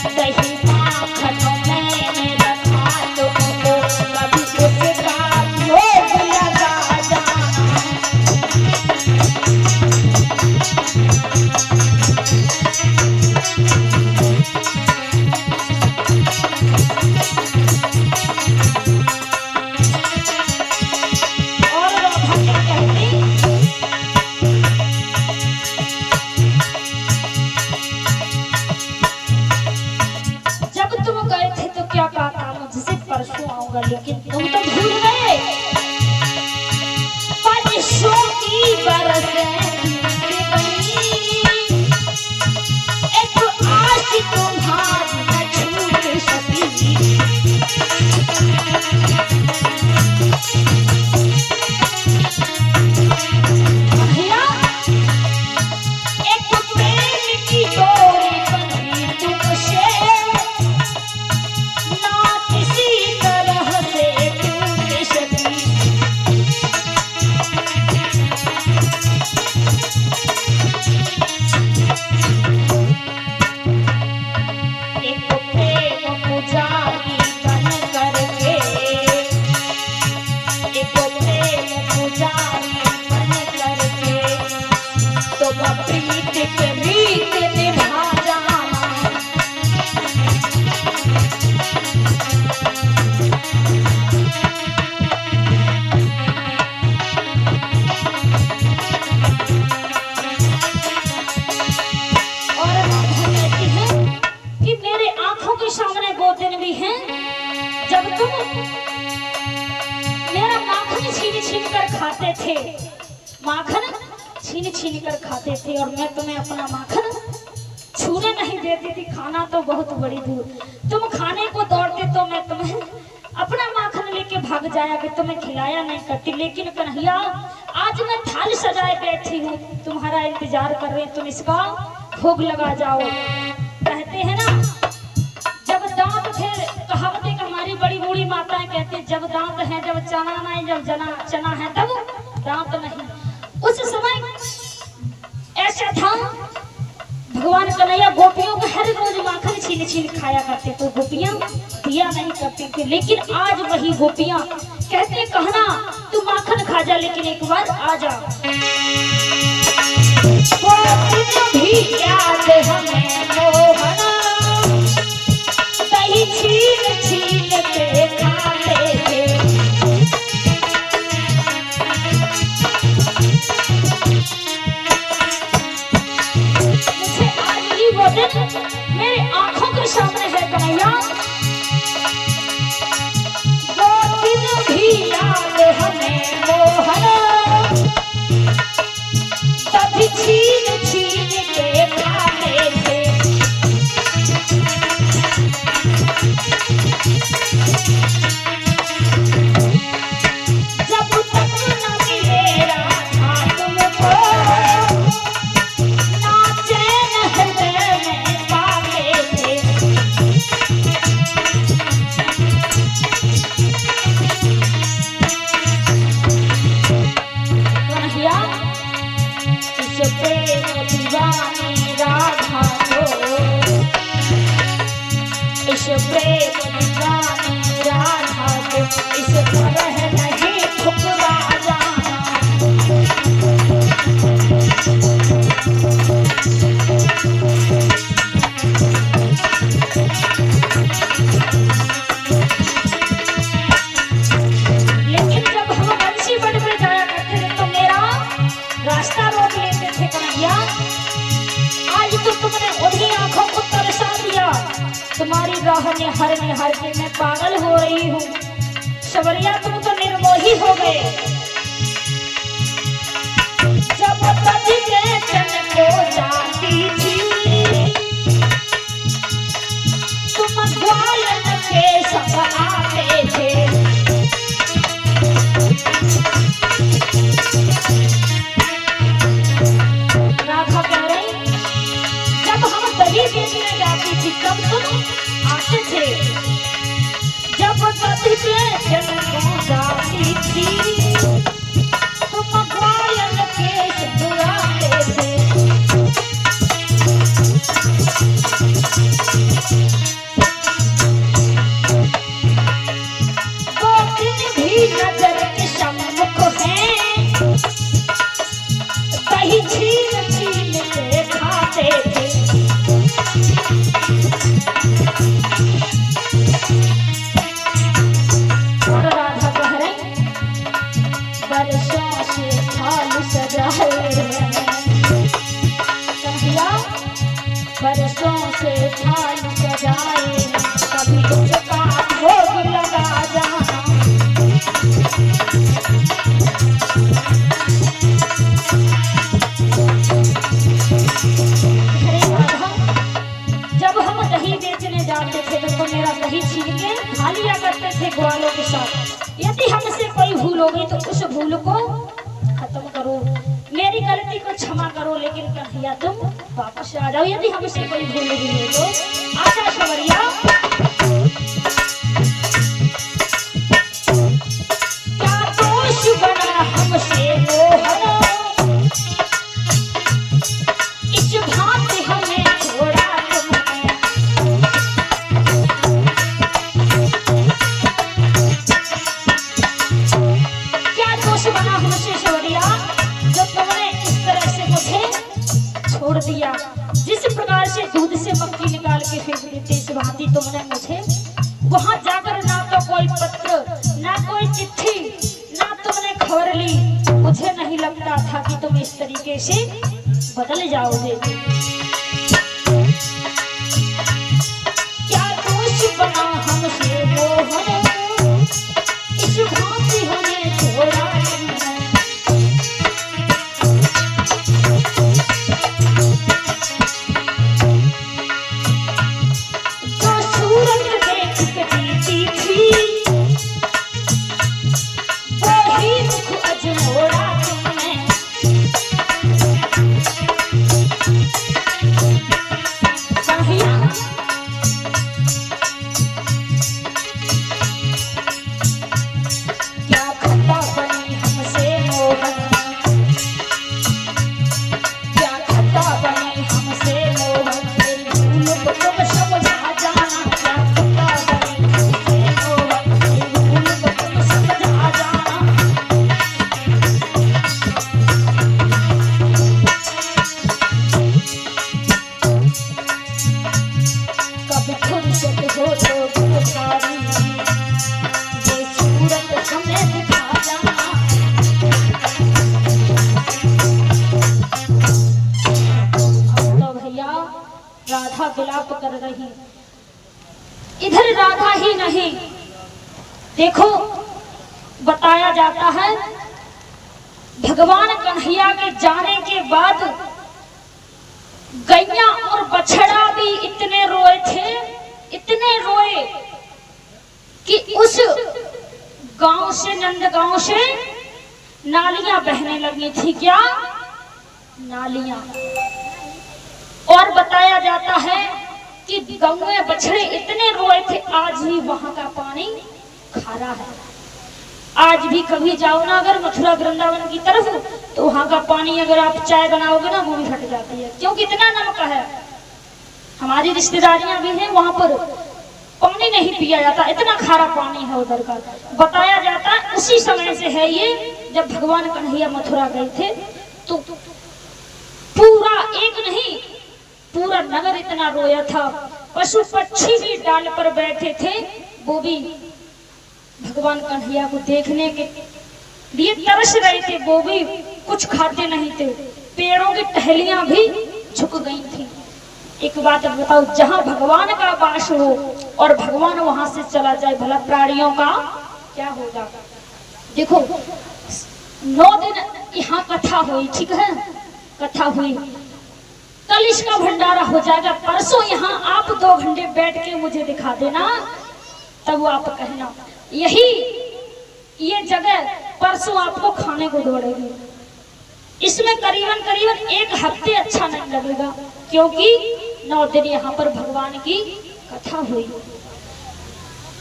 दही माखन मैंने रखा तुमको, कभी उसका भोग लगा जाना। और राधा क्या कहती, जब तुम गए थे तो क्या कहा था मुझसे परसों आऊंगा, लेकिन तुम तो भूल गए। परसों की बरसें बीत गई, एक आस तुम्हारी न छूट सकी। भैया एक प्रेम की डोरी बंधी तुमसे, ना किसी तरह से टूट सकी। एक प्रेम पुजारी बन करके, एक प्रेम पुजारी बन करके, तुम प्रीत के रीत निभा जाना। और राधा कहती है कि मेरे आंखों के सामने वो दिन भी हैं जब तुम मेरा माखन छीन छीन कर खाते थे, माखन छीन छीन कर खाते थे, और मैं तुम्हें अपना माखन छूने नहीं देती थी। खाना तो बहुत बड़ी दूर, तुम खाने को दौड़ते तो मैं तुम्हें अपना माखन लेके भाग जाया कि तुम्हें खिलाया नहीं करती। लेकिन कन्हैया आज मैं थाली सजाए बैठी हूँ, तुम्हारा इंतजार कर रहे, तुम इसका भोग लगा जाओ। कहते हैं ना, जब दांत थे, कहावत है कि हमारी बड़ी बूढ़ी माताएं कहती है, जब दांत है जब चना नहीं, जब चना है तब दांत नहीं। उस समय ऐसा था, भगवान कन्हैया गोपियों को हर रोज माखन छीन छीन खाया करते, तो गोपियां दिया नहीं करती थी। लेकिन आज वही गोपियां कहते, कहना तू माखन खा जा, लेकिन एक बार आ जा। भी याद हमें मोहन, दही छीन छीन के खाते थे। मुझे आज भी वो दिन मेरे आंखों के सामने है कन्हैया, वो दिन भी याद हमें मोहन, तभी छीन छीन के खाते थे। जब तक न मिले राधा तुमको, ना चैन हृदय में पाते थे। कन्हैया इस प्रेम दीवानी राधा को, इस प्रेम दीवानी राधा को, इस तरह नहीं ठुकरा जाना। लेकिन जब हम बंसी बन में जाया करते थे तो मेरा रास्ता रोक लेते थे कन्हैया। आज तो तुमने उन्हीं आंखों को तरसा दिया, तुम्हारी राह में हर के मैं पागल हो रही हूँ। सवरिया तुम तो निर्मोही हो गए। जब तज के चन को जाती थी, तुम ग्वालन के सब आते थे। राधा कह रही, जब हम दही बेचने जाती थी तब तुम आते थे। जब तज के चन को जाती थी, तुम ग्वालन के सब आते थे। और राधा कह रही बरसों से थाल सजाए कन्हैया, बरसों से थाल सजाए, कभी उसका भोग लगा जाना। जब हम दही बेचने जाते थे तो मेरा दही छीन के खा लिया करते थे ग्वालों के साथ। यदि हमसे कोई भूल होगी तो उस भूल को खत्म करो, मेरी गलती को क्षमा करो, लेकिन कन्हैया तुम वापस आ जाओ। यदि हमसे कोई भूल हुई हो तो आजा सवरिया। क्या दोष बना हमसे मोहन, इस भांति हमें छोड़ा तुमने। क्या दोष बना हमसे सवरिया, जो तुमने इस तरह से मुझे छोड़ दिया। जिस प्रकार से दूध से मक्खी निकाल के फेंक देते, इस भांति तुमने मुझे वहां जाकर ना तो कोई पत्र, ना कोई चिट्ठी, ना तुमने खबर ली। मुझे नहीं लगता था कि तुम इस तरीके से बदल जाओगे। क्या दोष बना हमसे मोहन, इस भांति हमें छोड़ा तुमने। जो सूरत देख के जीती थी, वही मुख अजमोड़ा तुमने। कन्हैया, क्या खता बनी हमसे मोहन, क्या खता बनी हमसे मोहन, तेरी भूल को तुम समझा जाना। क्या खता बनी हमसे मोहन, तेरी भूल को तुम समझा जाना। कभी फुर्सत हो तो तुम्हारी, ये सूरत हमें दिखा जाना। अब तो भैया राधा विलाप कर रही। इधर राधा ही नहीं, देखो बताया जाता है भगवान कन्हैया के जाने के बाद गैया और बछड़ा भी इतने रोए थे, इतने रोए कि उस गांव से, नंदगांव से नालियां बहने लगी थी। क्या नालियां। और बताया जाता है कि गौए बछड़े इतने रोए थे, आज भी वहां का पानी खारा है। आज भी कभी जाओ ना अगर मथुरा वृंदावन की तरफ, तो वहां का पानी अगर आप चाय बनाओगे ना वो भी फट जाती है, क्योंकि इतना नमक है। हमारी रिश्तेदारियां भी हैं, वहां पर पानी नहीं पिया जाता, इतना खारा पानी है उधर का। बताया जाता है उसी समय से है ये, जब भगवान कन्हैया मथुरा गए थे तो पूरा एक नहीं पूरा नगर इतना रोया था। पशु पक्षी भी डाल पर बैठे थे, वो भी भगवान कन्हैया को देखने के लिए तरस रहे थे, वो भी कुछ खाते नहीं थे। पेड़ों की टहलियां भी झुक गई थी। एक बात बताओ, जहां भगवान का वास हो और भगवान वहां से चला जाए, भला प्राणियों का क्या होगा। देखो 9 दिन यहाँ कथा हुई, ठीक है, कथा हुई, कल इसका भंडारा हो जाएगा। परसों यहाँ आप 2 घंटे बैठ के मुझे दिखा देना, तब आप कहना यही ये जगह परसों आपको खाने को दौड़ेगी। इसमें करीबन 1 हफ्ते अच्छा नहीं लगेगा, क्योंकि 9 दिन यहाँ पर भगवान की कथा हुई।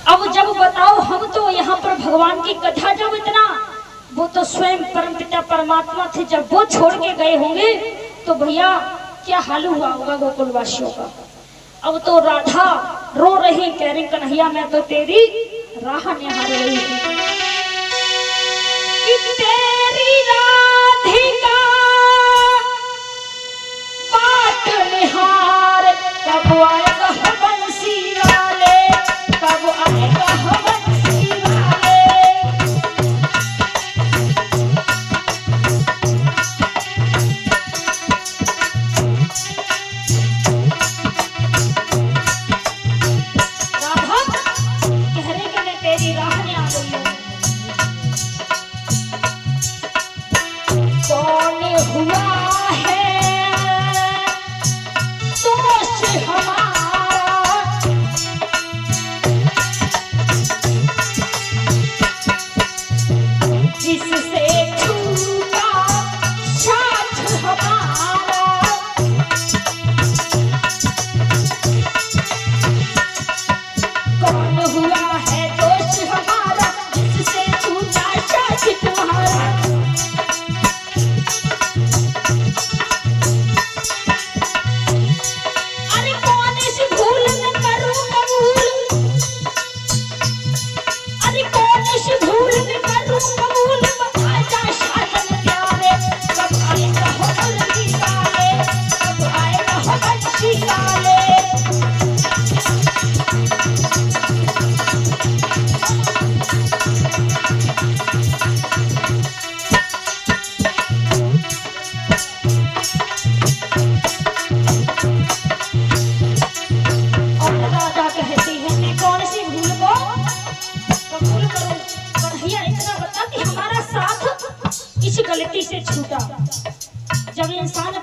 अब जब बताओ, हम तो यहाँ पर भगवान की कथा जब इतना, वो तो स्वयं परमपिता परमात्मा थे, जब वो छोड़ के गए होंगे तो भैया क्या हाल हुआ होगा गोकुलवासियों का। अब तो राधा रो रही, कह रही कन्हैया मैं तो तेरी राह निहार रही थी कि तेरी राधिका बाट निहार, कब आएगा बंसी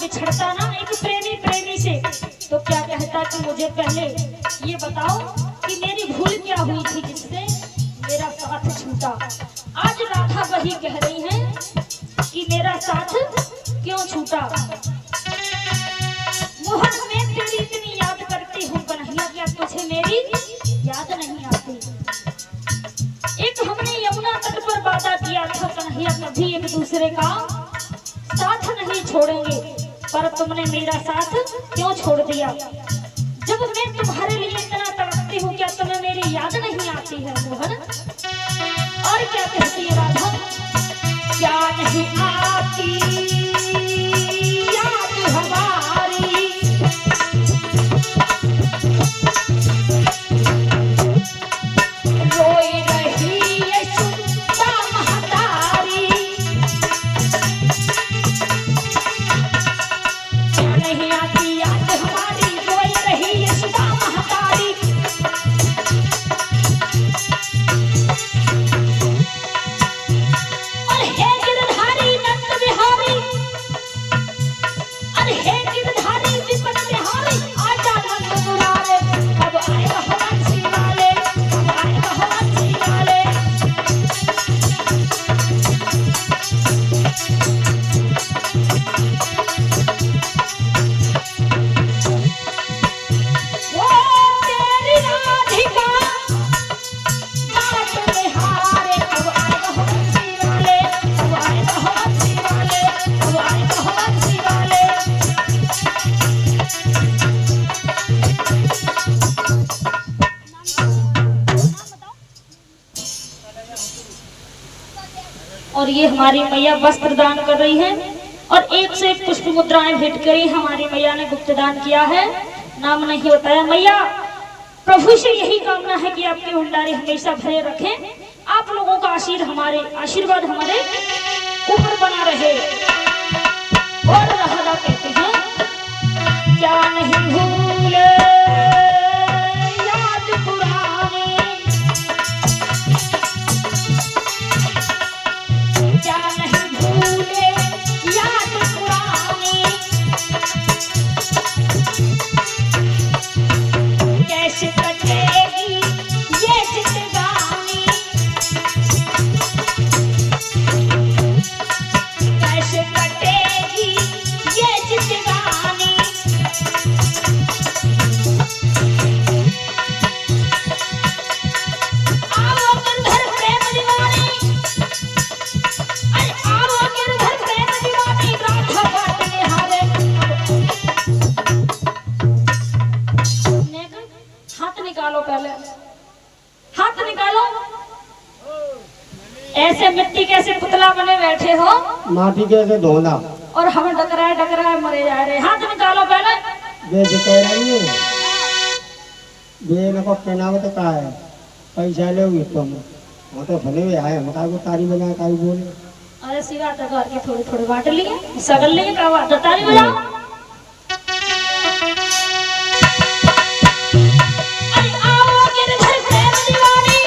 बिछड़ता ना एक प्रेमी प्रेमी से तो क्या कहता कि मुझे पहले ये बताओ कि मेरी भूल क्या हुई थी जिससे मेरा साथ छूटा। आज राधा वही कह रही है कि मेरा साथ क्यों छूटा। मोहन मैं तेरी इतनी याद करती हूँ कन्हैया, क्या तुझे मेरी याद नहीं आती। एक हमने यमुना तट पर वादा किया था कन्हैया कभी एक दूसरे का साथ नहीं छोड़ेंगे, पर तुमने मेरा साथ क्यों छोड़ दिया। जब मैं तुम्हारे लिए इतना तड़पती हूँ क्या तुम्हें मेरी याद नहीं आती है मोहन। और क्या कहती है राधा, क्या नहीं आती याद हमारी, रोई रही यशोदा महतारी। क्या नहीं आती याद हमारी, रोई रही यशोदा महतारी। और हे गिरधारी नंद बिहारी, और हे गिरधारी विपत बिहारी, आजा नंद दुलारे, अब आए भगवान श्री वाले, अब आए भगवान श्री वाले। वो तेरी राधिका बात बिहारे, अब आए भगवान श्री वाले, अब आए भगवान श्री वाले, अब आए भगवान श्री वाले। और ये हमारी मैया वस्त्र दान कर रही है और एक से एक पुष्प मुद्राएं भेंट करी हमारी मैया ने गुप्त दान किया है, नाम नहीं बताया। मैया प्रभु से यही कामना है कि आपके भंडारे हमेशा भरे रखें, आप लोगों का आशीर्वाद हमारे ऊपर बना रहे। और राधा कहते हैं क्या नहीं भूले याद पुरानी, क्या नहीं भूले याद पुरानी। कैसे कटेगी ये जिंदगानी, कैसे कटेगी ये जिंदगानी। आओ गिरधर प्रेम दीवानी, अरे आओ गिरधर प्रेम दीवानी, राधा बाट निहारे। हाथ निकालो, पहले हाथ निकालो। ऐसे मिट्टी कैसे पुतला बने बैठे हो, माटी कैसे धोना, और हमें डकराए मरे जा रहे। हाथ निकालो पहले। वे जो कह रही है वे नको पेनावत का है पैसा ले तुम, वो तो भले हुए आए हम को तारी बजा का बोले। अरे सिवा तक करके थोड़ी थोड़ी बांट लिए, सगल लिए का बात ताली बजाओ। अरे आओ गिरधर प्रेम दीवानी,